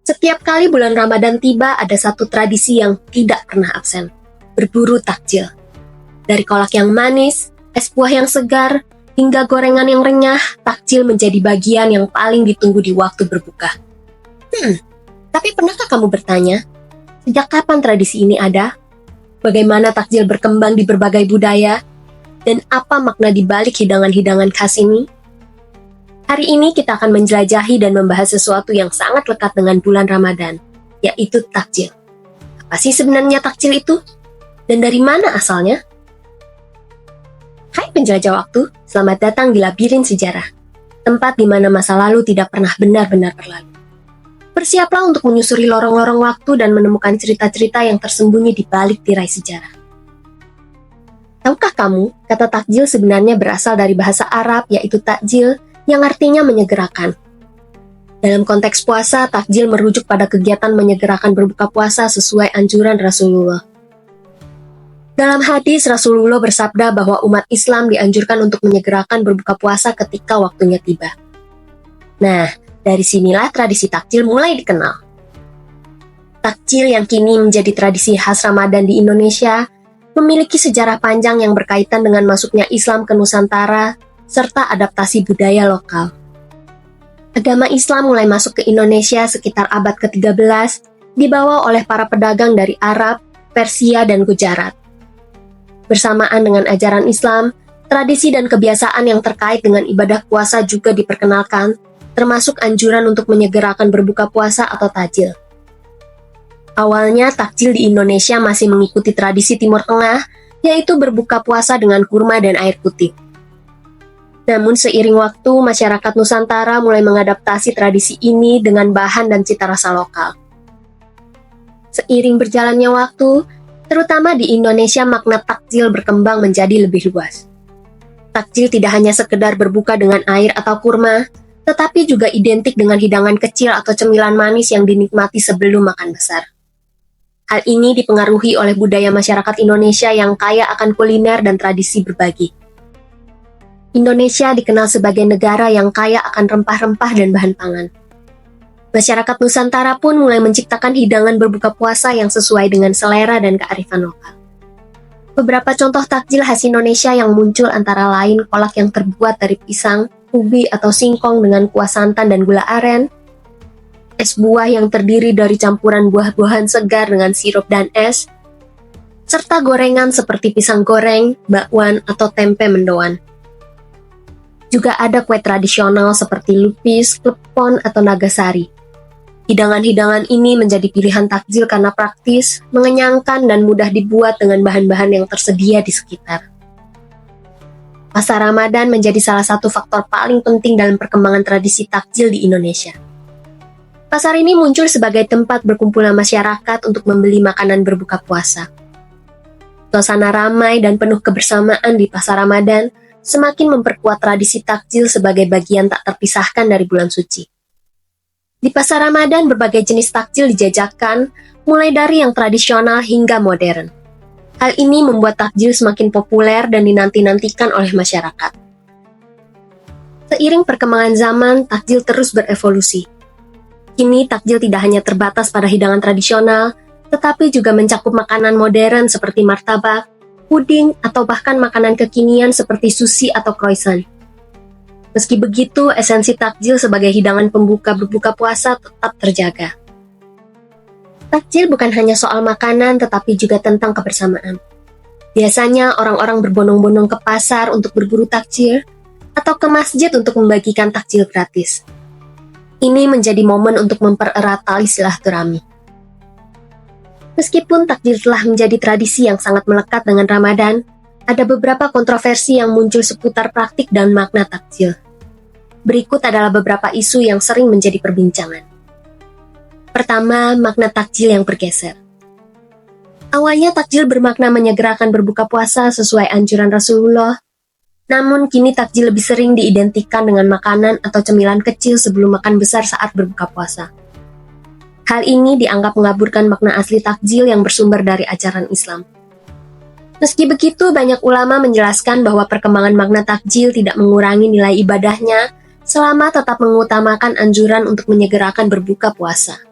Setiap kali bulan Ramadan tiba, ada satu tradisi yang tidak pernah absen. Berburu takjil. Dari kolak yang manis, es buah yang segar, hingga gorengan yang renyah, takjil menjadi bagian yang paling ditunggu di waktu berbuka. Tapi pernahkah kamu bertanya, sejak kapan tradisi ini ada? Bagaimana takjil berkembang di berbagai budaya? Dan apa makna di balik hidangan-hidangan khas ini? Hari ini kita akan menjelajahi dan membahas sesuatu yang sangat lekat dengan bulan Ramadan, yaitu takjil. Apa sih sebenarnya takjil itu? Dan dari mana asalnya? Hai penjelajah waktu, selamat datang di Labirin Sejarah, tempat di mana masa lalu tidak pernah benar-benar berlalu. Bersiaplah untuk menyusuri lorong-lorong waktu dan menemukan cerita-cerita yang tersembunyi di balik tirai sejarah. Tahukah kamu, kata takjil sebenarnya berasal dari bahasa Arab, yaitu takjil, yang artinya menyegerakan. Dalam konteks puasa, takjil merujuk pada kegiatan menyegerakan berbuka puasa sesuai anjuran Rasulullah. Dalam hadis, Rasulullah bersabda bahwa umat Islam dianjurkan untuk menyegerakan berbuka puasa ketika waktunya tiba. Nah, dari sinilah tradisi takjil mulai dikenal. Takjil yang kini menjadi tradisi khas Ramadan di Indonesia memiliki sejarah panjang yang berkaitan dengan masuknya Islam ke Nusantara serta adaptasi budaya lokal. Agama Islam mulai masuk ke Indonesia sekitar abad ke-13, dibawa oleh para pedagang dari Arab, Persia, dan Gujarat. Bersamaan dengan ajaran Islam, tradisi dan kebiasaan yang terkait dengan ibadah puasa juga diperkenalkan, termasuk anjuran untuk menyegerakan berbuka puasa atau tajil. Awalnya, takjil di Indonesia masih mengikuti tradisi Timur Tengah, yaitu berbuka puasa dengan kurma dan air putih. Namun seiring waktu, masyarakat Nusantara mulai mengadaptasi tradisi ini dengan bahan dan cita rasa lokal. Seiring berjalannya waktu, terutama di Indonesia makna takjil berkembang menjadi lebih luas. Takjil tidak hanya sekedar berbuka dengan air atau kurma, tetapi juga identik dengan hidangan kecil atau cemilan manis yang dinikmati sebelum makan besar. Hal ini dipengaruhi oleh budaya masyarakat Indonesia yang kaya akan kuliner dan tradisi berbagi. Indonesia dikenal sebagai negara yang kaya akan rempah-rempah dan bahan pangan. Masyarakat Nusantara pun mulai menciptakan hidangan berbuka puasa yang sesuai dengan selera dan kearifan lokal. Beberapa contoh takjil khas Indonesia yang muncul antara lain kolak yang terbuat dari pisang, ubi atau singkong dengan kuah santan dan gula aren, es buah yang terdiri dari campuran buah-buahan segar dengan sirup dan es, serta gorengan seperti pisang goreng, bakwan, atau tempe mendoan. Juga ada kue tradisional seperti lupis, klepon, atau nagasari. Hidangan-hidangan ini menjadi pilihan takjil karena praktis, mengenyangkan, dan mudah dibuat dengan bahan-bahan yang tersedia di sekitar. Pasar Ramadan menjadi salah satu faktor paling penting dalam perkembangan tradisi takjil di Indonesia. Pasar ini muncul sebagai tempat berkumpulnya masyarakat untuk membeli makanan berbuka puasa. Suasana ramai dan penuh kebersamaan di Pasar Ramadan semakin memperkuat tradisi takjil sebagai bagian tak terpisahkan dari bulan suci. Di Pasar Ramadan, berbagai jenis takjil dijajakan, mulai dari yang tradisional hingga modern. Hal ini membuat takjil semakin populer dan dinanti-nantikan oleh masyarakat. Seiring perkembangan zaman, takjil terus berevolusi. Kini, takjil tidak hanya terbatas pada hidangan tradisional, tetapi juga mencakup makanan modern seperti martabak, puding, atau bahkan makanan kekinian seperti sushi atau croissant. Meski begitu, esensi takjil sebagai hidangan pembuka berbuka puasa tetap terjaga. Takjil bukan hanya soal makanan, tetapi juga tentang kebersamaan. Biasanya orang-orang berbondong-bondong ke pasar untuk berburu takjil, atau ke masjid untuk membagikan takjil gratis. Ini menjadi momen untuk mempererat tali silaturahmi. Meskipun takjil telah menjadi tradisi yang sangat melekat dengan Ramadan, ada beberapa kontroversi yang muncul seputar praktik dan makna takjil. Berikut adalah beberapa isu yang sering menjadi perbincangan. Pertama, makna takjil yang bergeser. Awalnya takjil bermakna menyegerakan berbuka puasa sesuai anjuran Rasulullah, namun kini takjil lebih sering diidentikan dengan makanan atau cemilan kecil sebelum makan besar saat berbuka puasa. Hal ini dianggap mengaburkan makna asli takjil yang bersumber dari ajaran Islam. Meski begitu, banyak ulama menjelaskan bahwa perkembangan makna takjil tidak mengurangi nilai ibadahnya selama tetap mengutamakan anjuran untuk menyegerakan berbuka puasa.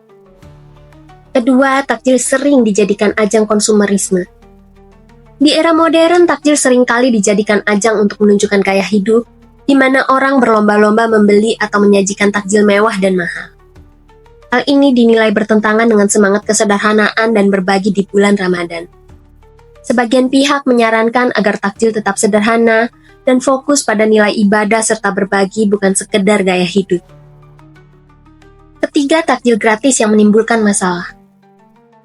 Kedua, takjil sering dijadikan ajang konsumerisme. Di era modern, takjil seringkali dijadikan ajang untuk menunjukkan gaya hidup, di mana orang berlomba-lomba membeli atau menyajikan takjil mewah dan mahal. Hal ini dinilai bertentangan dengan semangat kesederhanaan dan berbagi di bulan Ramadan. Sebagian pihak menyarankan agar takjil tetap sederhana dan fokus pada nilai ibadah serta berbagi bukan sekedar gaya hidup. Ketiga, takjil gratis yang menimbulkan masalah.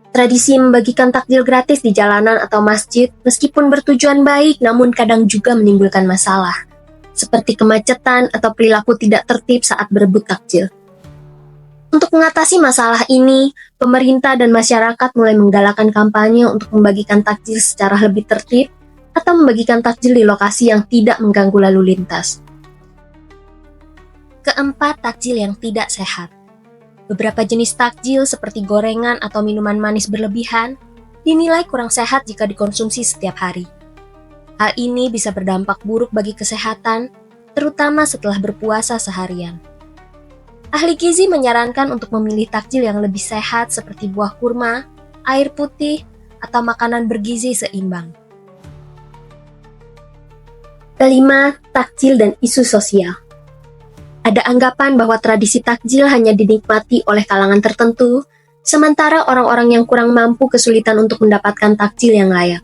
Tradisi membagikan takjil gratis di jalanan atau masjid meskipun bertujuan baik namun kadang juga menimbulkan masalah, seperti kemacetan atau perilaku tidak tertib saat berebut takjil. Untuk mengatasi masalah ini, pemerintah dan masyarakat mulai menggalakkan kampanye untuk membagikan takjil secara lebih tertib atau membagikan takjil di lokasi yang tidak mengganggu lalu lintas. Keempat, takjil yang tidak sehat. Beberapa jenis takjil seperti gorengan atau minuman manis berlebihan dinilai kurang sehat jika dikonsumsi setiap hari. Hal ini bisa berdampak buruk bagi kesehatan, terutama setelah berpuasa seharian. Ahli gizi menyarankan untuk memilih takjil yang lebih sehat seperti buah kurma, air putih, atau makanan bergizi seimbang. Kelima, takjil dan isu sosial. Ada anggapan bahwa tradisi takjil hanya dinikmati oleh kalangan tertentu, sementara orang-orang yang kurang mampu kesulitan untuk mendapatkan takjil yang layak.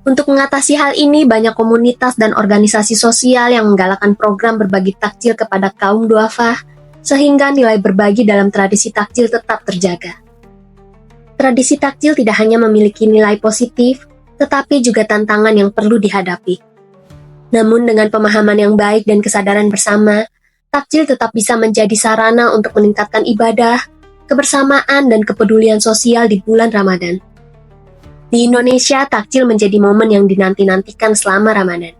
Untuk mengatasi hal ini, banyak komunitas dan organisasi sosial yang menggalakkan program berbagi takjil kepada kaum duafa, sehingga nilai berbagi dalam tradisi takjil tetap terjaga. Tradisi takjil tidak hanya memiliki nilai positif, tetapi juga tantangan yang perlu dihadapi. Namun dengan pemahaman yang baik dan kesadaran bersama, takjil tetap bisa menjadi sarana untuk meningkatkan ibadah, kebersamaan, dan kepedulian sosial di bulan Ramadan. Di Indonesia, takjil menjadi momen yang dinanti-nantikan selama Ramadan.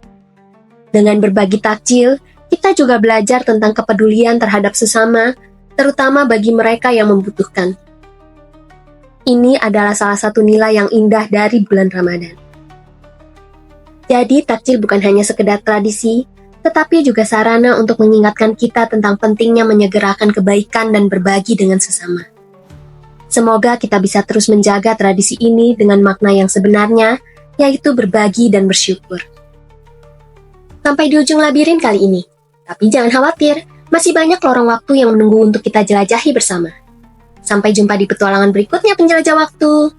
Dengan berbagi takjil, kita juga belajar tentang kepedulian terhadap sesama, terutama bagi mereka yang membutuhkan. Ini adalah salah satu nilai yang indah dari bulan Ramadan. Jadi, takjil bukan hanya sekedar tradisi, tetapi juga sarana untuk mengingatkan kita tentang pentingnya menyegerakan kebaikan dan berbagi dengan sesama. Semoga kita bisa terus menjaga tradisi ini dengan makna yang sebenarnya, yaitu berbagi dan bersyukur. Sampai di ujung labirin kali ini. Tapi jangan khawatir, masih banyak lorong waktu yang menunggu untuk kita jelajahi bersama. Sampai jumpa di petualangan berikutnya penjelajah waktu.